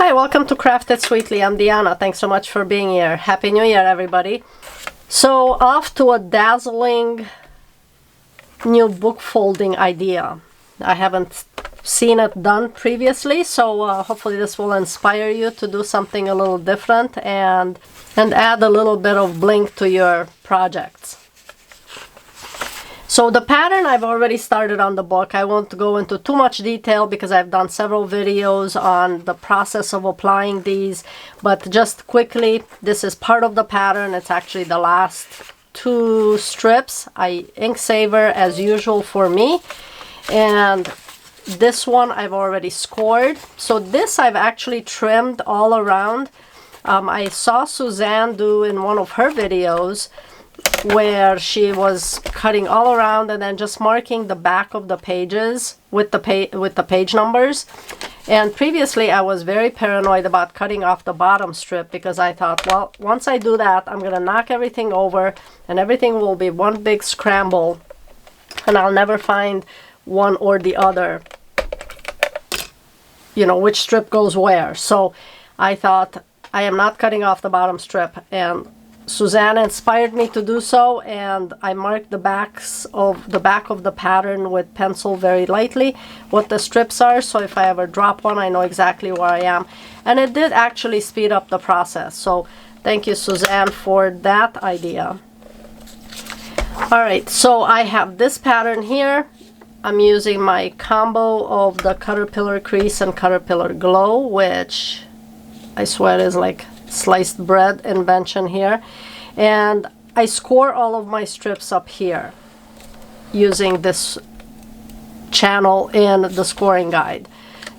Hi, welcome to Craft It Sweetly. I'm Deanna. Thanks so much for being here. Happy New Year, everybody. So, off to a dazzling new book folding idea. I haven't seen it done previously, so hopefully this will inspire you to do something a little different and add a little bit of bling to your projects. So the pattern I've already started on the book. I won't go into too much detail because I've done several videos on the process of applying these, but just quickly, this is part of the pattern. It's actually the last two strips. I ink saver as usual for me, and this one I've already scored. So this I've actually trimmed all around. I saw Suzanne do in one of her videos where she was cutting all around and then just marking the back of the pages with the page numbers. And previously I was very paranoid about cutting off the bottom strip because I thought, well, once I do that, I'm gonna knock everything over and everything will be one big scramble and I'll never find one or the other, you know, which strip goes where. So I thought, I am not cutting off the bottom strip, and Suzanne inspired me to do so, and I marked the back of the pattern with pencil very lightly what the strips are, so if I ever drop one I know exactly where I am. And it did actually speed up the process, so thank you, Suzanne, for that idea. Alright, so I have this pattern here. I'm using my combo of the Caterpillar Crease and Caterpillar Glow, which I swear is like sliced bread invention here, and I score all of my strips up here using this channel in the scoring guide.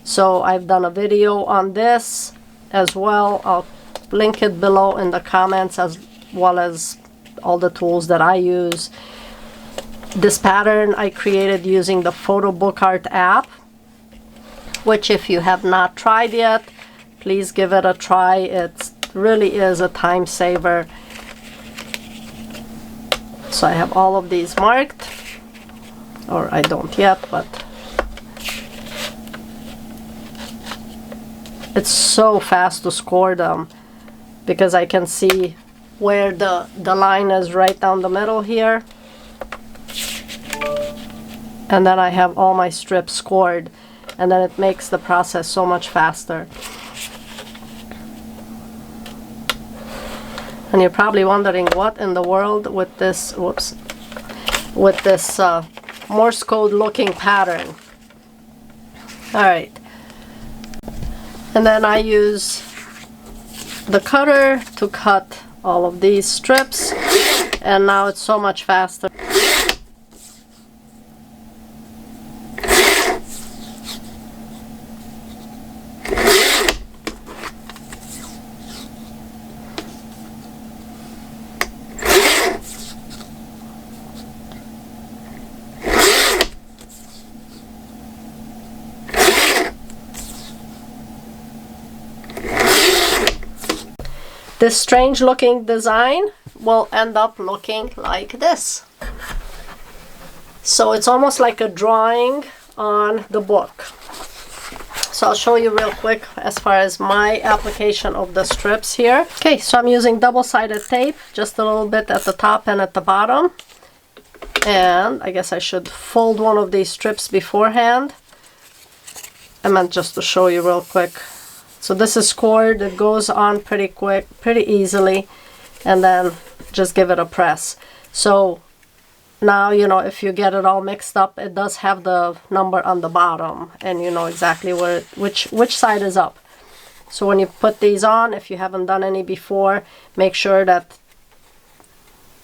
So I've done a video on this as well. I'll link it below in the comments, as well as all the tools that I use. This pattern I created using the Foto Book Art app, which if you have not tried yet, please give it a try. It really is a time saver. So I have all of these marked, or I don't yet, but it's so fast to score them because I can see where the line is right down the middle here, and then I have all my strips scored, and then it makes the process so much faster. And you're probably wondering what in the world with this, with this Morse code looking pattern. Alright. And then I use the cutter to cut all of these strips, and now it's so much faster. This strange looking design will end up looking like this. So it's almost like a drawing on the book. So I'll show you real quick as far as my application of the strips here. Okay, so I'm using double-sided tape, just a little bit at the top and at the bottom. And I guess I should fold one of these strips beforehand. I meant just to show you real quick. So this is scored, it goes on pretty quick, pretty easily, and then just give it a press. So now, you know, if you get it all mixed up, it does have the number on the bottom, and you know exactly where which side is up. So when you put these on, if you haven't done any before, make sure that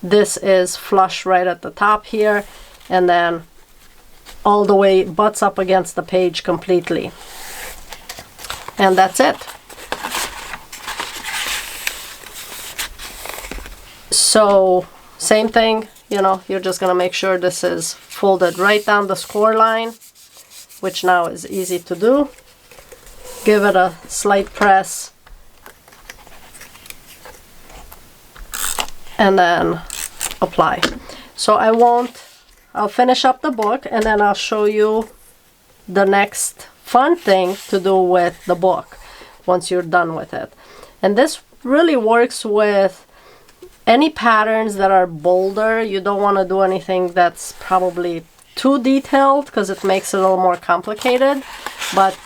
this is flush right at the top here, and then all the way butts up against the page completely. And that's it. So same thing, you know, you're just gonna make sure this is folded right down the score line, which now is easy to do. Give it a slight press, and then apply. So I'll finish up the book and then I'll show you the next fun thing to do with the book. once you're done with it. And this really works with any patterns that are bolder. You don't want to do anything that's probably too detailed because it makes it a little more complicated, but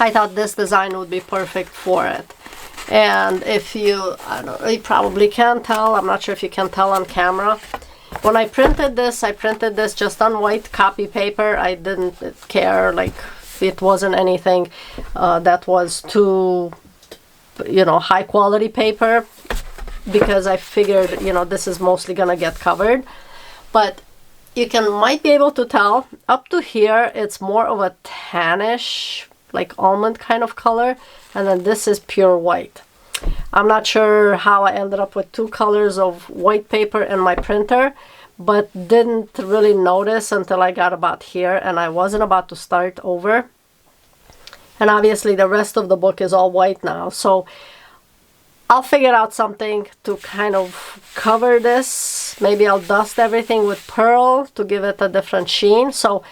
I thought this design would be perfect for it. And if you, I don't know, you probably can tell, I'm not sure if you can tell on camera, when I printed this just on white copy paper. I didn't care, like it wasn't anything that was too, you know, high quality paper, because I figured, you know, this is mostly gonna get covered. But you might be able to tell up to here it's more of a tannish, like almond kind of color, and then this is pure white. I'm not sure how I ended up with two colors of white paper in my printer, but didn't really notice until I got about here and I wasn't about to start over. And obviously the rest of the book is all white now, so I'll figure out something to kind of cover this. Maybe I'll dust everything with pearl to give it a different sheen. So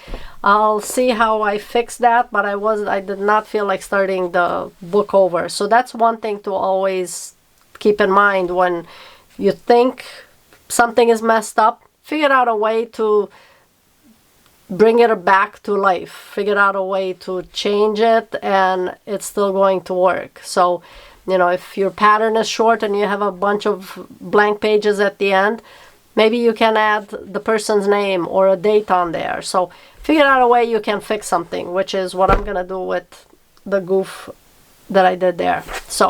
I'll see how I fix that, but I did not feel like starting the book over. So that's one thing to always keep in mind when you think something is messed up. Figure out a way to bring it back to life. Figure out a way to change it and it's still going to work. So, you know, if your pattern is short and you have a bunch of blank pages at the end, maybe you can add the person's name or a date on there. So figure out a way you can fix something, which is what I'm gonna do with the goof that I did there. So,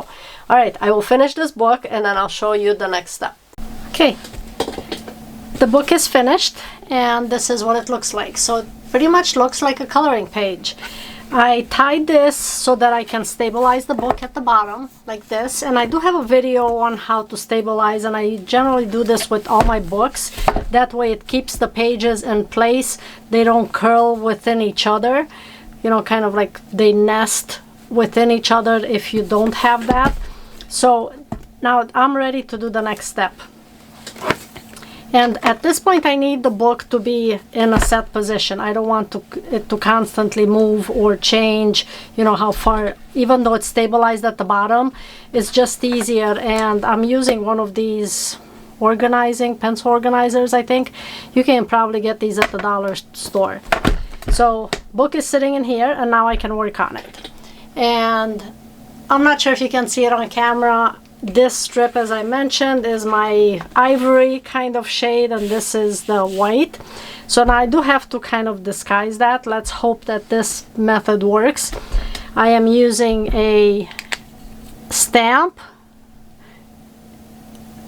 all right, I will finish this book and then I'll show you the next step. Okay, the book is finished and this is what it looks like. So it pretty much looks like a coloring page. I tied this so that I can stabilize the book at the bottom like this, and I do have a video on how to stabilize, and I generally do this with all my books. That way it keeps the pages in place. They don't curl within each other, you know, kind of like they nest within each other if you don't have that. So now I'm ready to do the next step. And at this point I need the book to be in a set position. I don't want it to constantly move or change, you know, how far, even though it's stabilized at the bottom, it's just easier. And I'm using one of these pencil organizers, I think. You can probably get these at the dollar store. So book is sitting in here and now I can work on it. And I'm not sure if you can see it on camera. This strip, as I mentioned, is my ivory kind of shade and this is the white. So now I do have to kind of disguise that. Let's hope that this method works. I am using a stamp,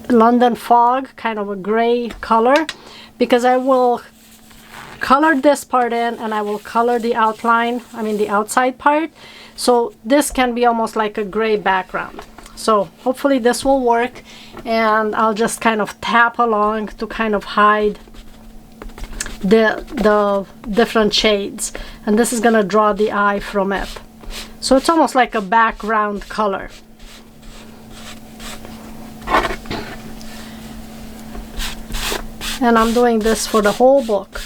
London Fog, kind of a gray color, because I will color this part in and I will color the outline, I mean the outside part. So this can be almost like a gray background. So hopefully this will work, and I'll just kind of tap along to kind of hide the different shades, and this is gonna draw the eye from it. So it's almost like a background color. And I'm doing this for the whole book.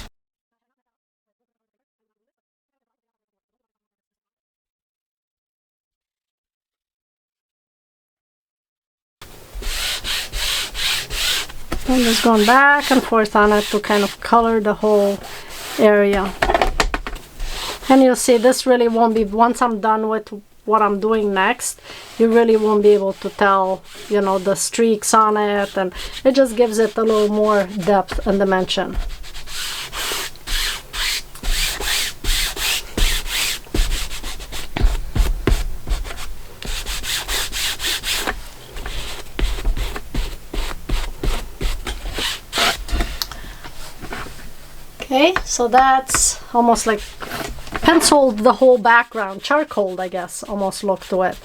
I'm just going back and forth on it to kind of color the whole area. And you'll see this really won't be, once I'm done with what I'm doing next, you really won't be able to tell, you know, the streaks on it, and it just gives it a little more depth and dimension. Okay, so that's almost like penciled the whole background, charcoaled, I guess, almost look to it.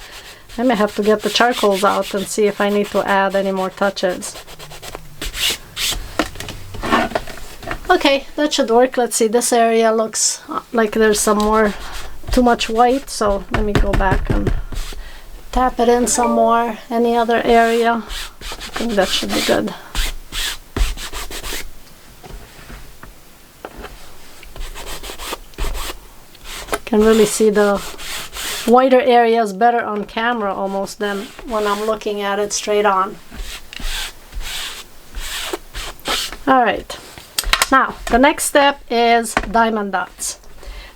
I may have to get the charcoals out and see if I need to add any more touches. Okay, that should work. Let's see, this area looks like there's too much white, so let me go back and tap it in some more. Any other area? I think that should be good. Can really see the whiter areas better on camera almost than when I'm looking at it straight on. All right, now the next step is diamond dots.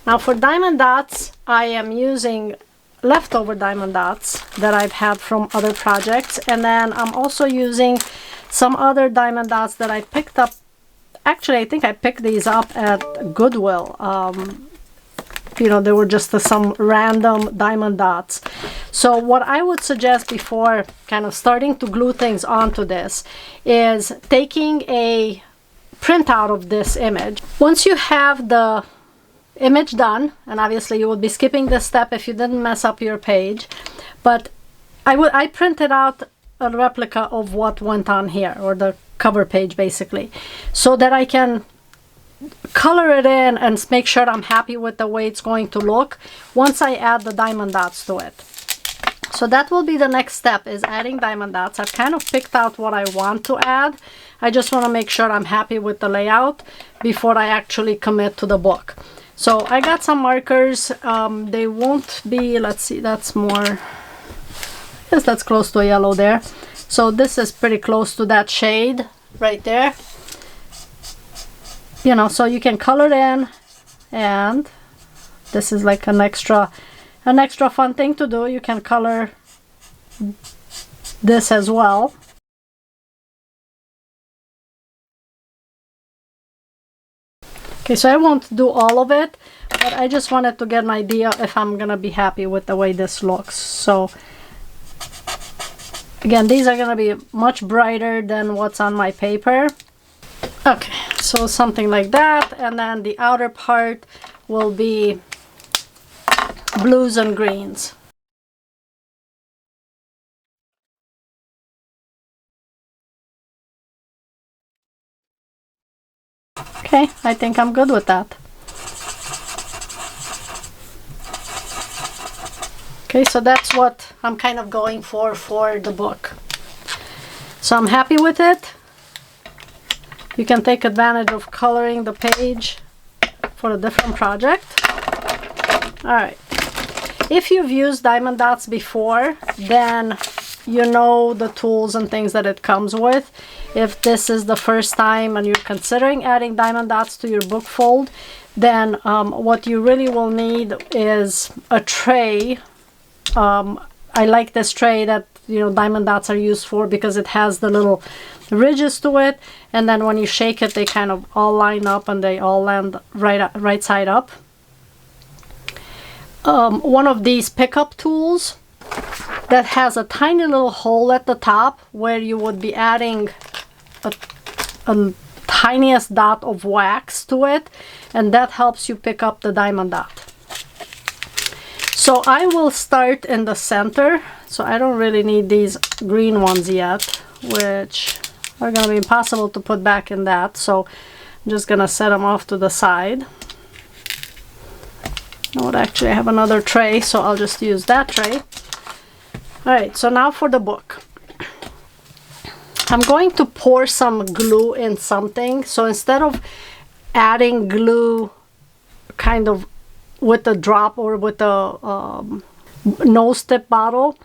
Now for diamond dots, I am using leftover diamond dots that I've had from other projects, and then I'm also using some other diamond dots that I picked up. Actually, I think I picked these up at Goodwill. You know, they were just some random diamond dots. So what I would suggest before kind of starting to glue things onto this is taking a printout of this image. Once you have the image done, and obviously you would be skipping this step if you didn't mess up your page, but I printed out a replica of what went on here, or the cover page basically, so that I can color it in and make sure I'm happy with the way it's going to look once I add the diamond dots to it. So that will be the next step, is adding diamond dots. I've kind of picked out what I want to add. I just want to make sure I'm happy with the layout before I actually commit to the book. So I got some markers. They won't be, let's see, that's more, yes, that's close to a yellow there. So this is pretty close to that shade right there. You know, so you can color in, and this is like an extra fun thing to do. You can color this as well. Okay, so I won't do all of it, but I just wanted to get an idea if I'm gonna be happy with the way this looks. So again, these are gonna be much brighter than what's on my paper. Okay, so something like that, and then the outer part will be blues and greens. Okay, I think I'm good with that. Okay, so that's what I'm kind of going for the book. So I'm happy with it. You can take advantage of coloring the page for a different project. All right. If you've used diamond dots before, then you know the tools and things that it comes with. If this is the first time and you're considering adding diamond dots to your book fold, then what you really will need is a tray. I like this tray that, you know, diamond dots are used for, because it has the little ridges to it, and then when you shake it, they kind of all line up and they all land right side up. One of these pickup tools that has a tiny little hole at the top where you would be adding a tiniest dot of wax to it, and that helps you pick up the diamond dot. So I will start in the center, so I don't really need these green ones yet, which are going to be impossible to put back in that, so I'm just going to set them off to the side. I would actually have another tray, so I'll just use that tray. Alright, so now for the book. I'm going to pour some glue in something, so instead of adding glue kind of with a drop or with a nose tip bottle,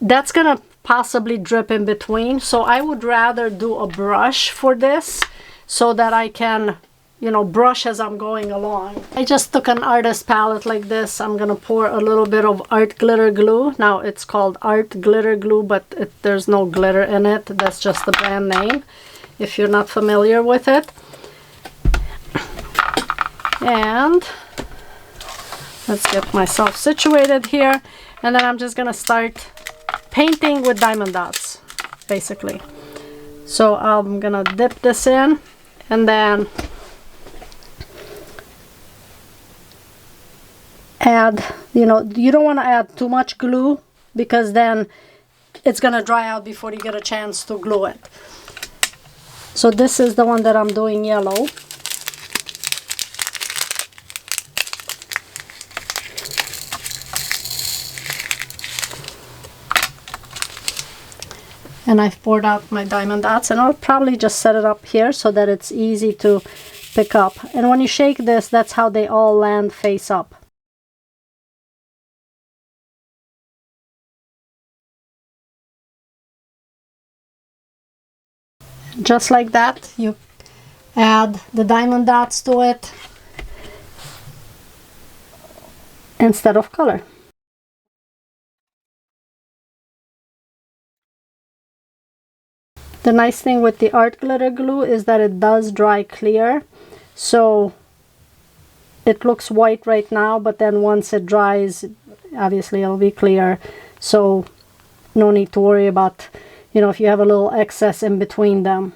that's gonna possibly drip in between. So I would rather do a brush for this so that I can, you know, brush as I'm going along. I just took an artist palette like this. I'm gonna pour a little bit of art glitter glue. Now it's called art glitter glue, but there's no glitter in it. That's just the brand name if you're not familiar with it. And let's get myself situated here, and then I'm just gonna start painting with diamond dots basically. So I'm gonna dip this in, and then add, you know, you don't want to add too much glue because then it's gonna dry out before you get a chance to glue it. So this is the one that I'm doing yellow. And I've poured out my diamond dots, and I'll probably just set it up here so that it's easy to pick up. And when you shake this, that's how they all land face up. Just like that, you add the diamond dots to it instead of color. The nice thing with the art glitter glue is that it does dry clear, so it looks white right now, but then once it dries, obviously it'll be clear, so no need to worry about, you know, if you have a little excess in between them.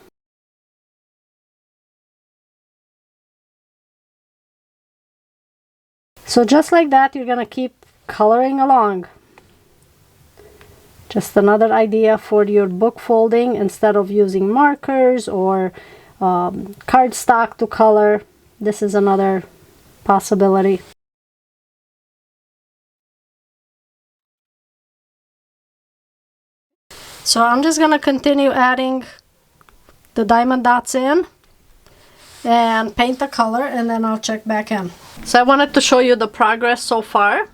So just like that, you're gonna keep coloring along. Just another idea for your book folding. Instead of using markers or cardstock to color, this is another possibility. So I'm just gonna continue adding the diamond dots in and paint the color, and then I'll check back in. So I wanted to show you the progress so far.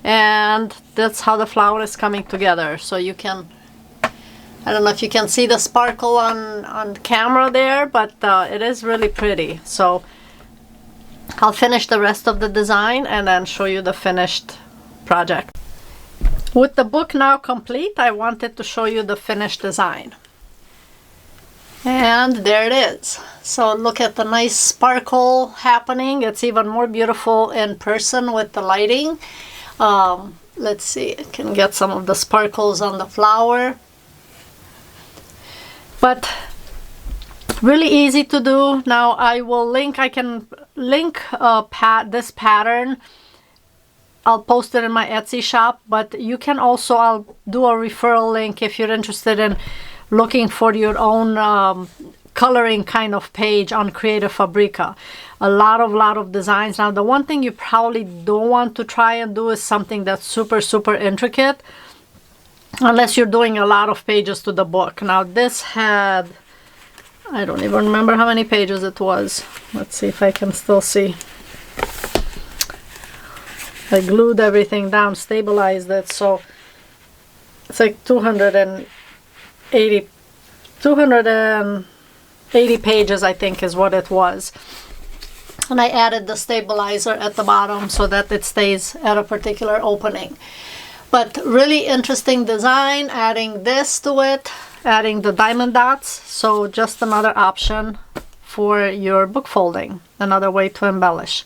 And that's how the flower is coming together. So you can, I don't know if you can see the sparkle on camera there, but it is really pretty. So I'll finish the rest of the design and then show you the finished project. With the book now complete, I wanted to show you the finished design. And there it is. So look at the nice sparkle happening. It's even more beautiful in person with the lighting. Let's see, I can get some of the sparkles on the flower. But really easy to do. Now I can link this pattern. I'll post it in my Etsy shop, but you can also, I'll do a referral link if you're interested in looking for your own coloring kind of page on Creative Fabrica. A lot of designs. Now the one thing you probably don't want to try and do is something that's super intricate, unless you're doing a lot of pages to the book. Now this had, I don't even remember how many pages it was. Let's see if I can still see. I glued everything down, stabilized it, so it's like 280 pages, I think, is what it was. And I added the stabilizer at the bottom so that it stays at a particular opening. But really interesting design, adding this to it, adding the diamond dots. So just another option for your book folding, another way to embellish.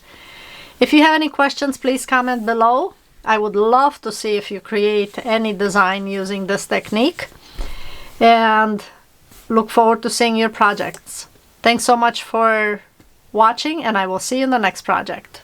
If you have any questions, please comment below. I would love to see if you create any design using this technique. And look forward to seeing your projects. Thanks so much for watching, and I will see you in the next project.